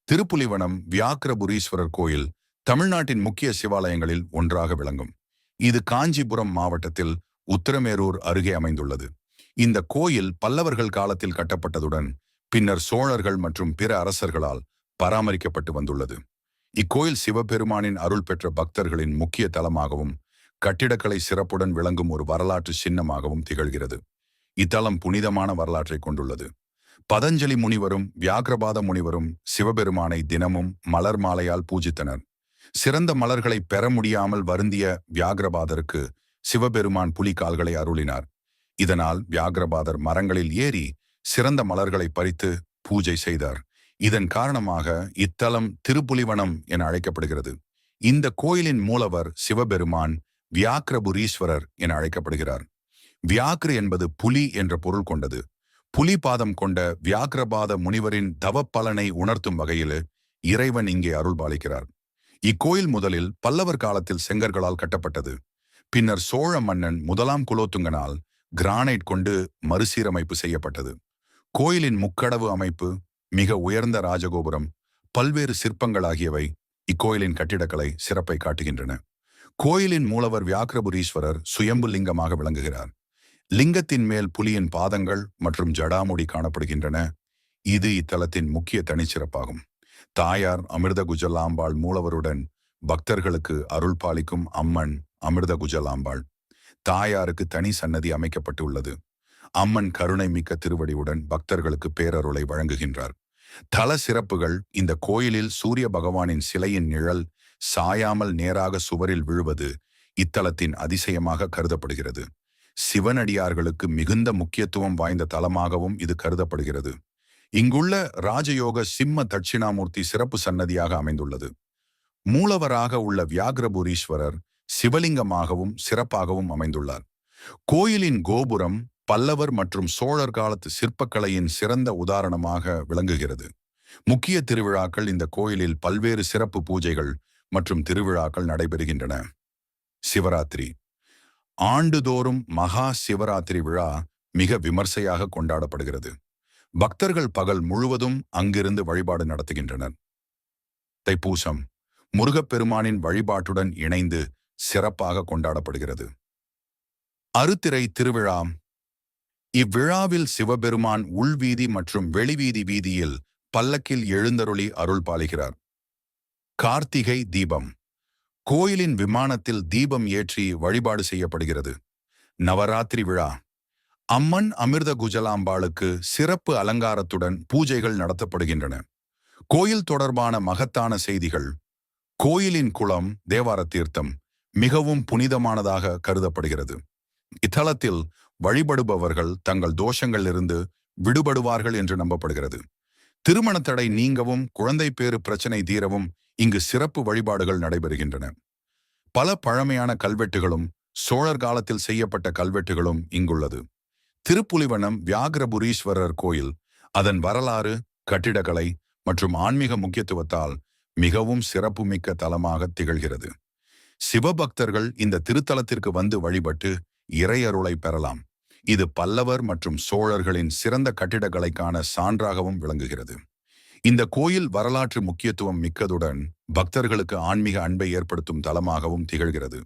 திருப்புலிவனம் வியாக்கிரபுரீஸ்வரர் கோயில் தமிழ்நாட்டின் முக்கிய சிவாலயங்களில் ஒன்றாக விளங்கும். இது காஞ்சிபுரம் மாவட்டத்தில் உத்திரமேரூர் அருகே அமைந்துள்ளது. இந்த கோயில் பல்லவர்கள் காலத்தில் கட்டப்பட்டதுடன் பின்னர் சோழர்கள் மற்றும் பிற அரசர்களால் பராமரிக்கப்பட்டு வந்துள்ளது. இக்கோயில் சிவபெருமானின் அருள் பெற்ற பக்தர்களின் முக்கிய தலமாகவும் கட்டிடக்கலை சிறப்புடன் விளங்கும் ஒரு வரலாற்று சின்னமாகவும் திகழ்கிறது. இத்தலம் புனிதமான வரலாற்றை கொண்டுள்ளது. பதஞ்சலி முனிவரும் வியாக்கிரபாத முனிவரும் சிவபெருமானை தினமும் மலர் மாலையால் பூஜித்தனர். சிறந்த மலர்களை பெற முடியாமல் வருந்திய வியாக்கிரபாதருக்கு சிவபெருமான் புலிகால்களை அருளினார். இதனால் வியாக்கிரபாதர் மரங்களில் ஏறி சிறந்த மலர்களை பறித்து பூஜை செய்தார். இதன் காரணமாக இத்தலம் திருப்புலிவனம் என அழைக்கப்படுகிறது. இந்த கோயிலின் மூலவர் சிவபெருமான் வியாக்கிரபுரீஸ்வரர் என அழைக்கப்படுகிறார். வியாக்ரு என்பது புலி என்ற பொருள் கொண்டது. புலி பாதம் கொண்ட வியாக்கிரபாத முனிவரின் தவப்பலனை உணர்த்தும் வகையில் இறைவன் இங்கே அருள்பாலிக்கிறார். இக்கோயில் முதலில் பல்லவர் காலத்தில் செங்கற்களால் கட்டப்பட்டது. பின்னர் சோழ மன்னன் முதலாம் குலோத்துங்கனால் கிரானைட் கொண்டு மறுசீரமைப்பு செய்யப்பட்டது. கோயிலின் முக்கடவு அமைப்பு, மிக உயர்ந்த ராஜகோபுரம், பல்வேறு சிற்பங்கள் ஆகியவை இக்கோயிலின் கட்டிடக்கலை சிறப்பை காட்டுகின்றன. கோயிலின் மூலவர் வியாக்கிரபுரீஸ்வரர் சுயம்பு லிங்கமாக விளங்குகிறார். லிங்கத்தின் மேல் புலியின் பாதங்கள் மற்றும் ஜடாமுடி காணப்படுகின்றன. இது இத்தலத்தின் முக்கிய தனிச்சிறப்பாகும். தாயார் அமிர்த குஜலாம்பாள் மூலவருடன் பக்தர்களுக்கு அருள் பாலிக்கும் அம்மன் அமிர்த குஜலாம்பாள். தாயாருக்கு தனி சன்னதி அமைக்கப்பட்டுள்ளது. அம்மன் கருணை மிக்க திருவடியுடன் பக்தர்களுக்கு பேரருளை வழங்குகின்றார். தல சிறப்புகள்: இந்த கோயிலில் சூரிய பகவானின் சிலையின் நிழல் சாயாமல் நேராக சுவரில் விழுவது இத்தலத்தின் அதிசயமாக கருதப்படுகிறது. சிவனடியார்களுக்கு மிகுந்த முக்கியத்துவம் வாய்ந்த தலமாகவும் இது கருதப்படுகிறது. இங்குள்ள ராஜயோக சிம்ம தட்சிணாமூர்த்தி சிறப்பு சன்னதியாக அமைந்துள்ளது. மூலவராக உள்ள வியாக்கிரபுரீஸ்வரர் சிவலிங்கமாகவும் சிறப்பாகவும் அமைந்துள்ளார். கோயிலின் கோபுரம் பல்லவர் மற்றும் சோழர் காலத்து சிற்பக்கலையின் சிறந்த உதாரணமாக விளங்குகிறது. முக்கிய திருவிழாக்கள்: இந்த கோயிலில் பல்வேறு சிறப்பு பூஜைகள் மற்றும் திருவிழாக்கள் நடைபெறுகின்றன. சிவராத்திரி. ஆண்டுதோறும் மகா சிவராத்திரி விழா மிக விமர்சையாக கொண்டாடப்படுகிறது. பக்தர்கள் பகல் முழுவதும் அங்கிருந்து வழிபாடு நடத்துகின்றனர். தைப்பூசம் முருகப்பெருமானின் வழிபாட்டுடன் இணைந்து சிறப்பாக கொண்டாடப்படுகிறது. அருத்திரை திருவிழா. இவ்விழாவில் சிவபெருமான் உள்வீதி மற்றும் வெளிவீதி வீதியில் பல்லக்கில் எழுந்தருளி அருள் பாலிக்கிறார். கார்த்திகை தீபம். கோயிலின் விமானத்தில் தீபம் ஏற்றி வழிபாடு செய்யப்படுகிறது. நவராத்திரி விழா. அம்மன் அமிர்த குஜலாம்பாளுக்கு சிறப்பு அலங்காரத்துடன் பூஜைகள் நடத்தப்படுகின்றன. கோயில் தொடர்பான மகத்தான செய்திகள்: கோயிலின் குளம் தேவார தீர்த்தம் மிகவும் புனிதமானதாக கருதப்படுகிறது. இத்தலத்தில் வழிபடுபவர்கள் தங்கள் தோஷங்களிலிருந்து விடுபடுவார்கள் என்று நம்பப்படுகிறது. திருமண தடை நீங்கவும் குழந்தை பேறு பிரச்சனை தீரவும் இங்கு சிறப்பு வழிபாடுகள் நடைபெறுகின்றன. பல பழமையான கல்வெட்டுகளும் சோழர் காலத்தில் செய்யப்பட்ட கல்வெட்டுகளும் இங்குள்ளது. திருப்புலிவனம் வியாக்கிரபுரீஸ்வரர் கோயில் அதன் வரலாறு, கட்டிடக்கலை மற்றும் ஆன்மீக முக்கியத்துவத்தால் மிகவும் சிறப்புமிக்க தலமாக திகழ்கிறது. சிவபக்தர்கள் இந்த திருத்தலத்திற்கு வந்து வழிபட்டு இறையருளை பெறலாம். இது பல்லவர் மற்றும் சோழர்களின் சிறந்த கட்டிடக்கலைக்கான சான்றாகவும் விளங்குகிறது. இந்த கோயில் வரலாற்று முக்கியத்துவம் மிக்கதுடன் பக்தர்களுக்கு ஆன்மீக அன்பை ஏற்படுத்தும் தலமாகவும் திகழ்கிறது.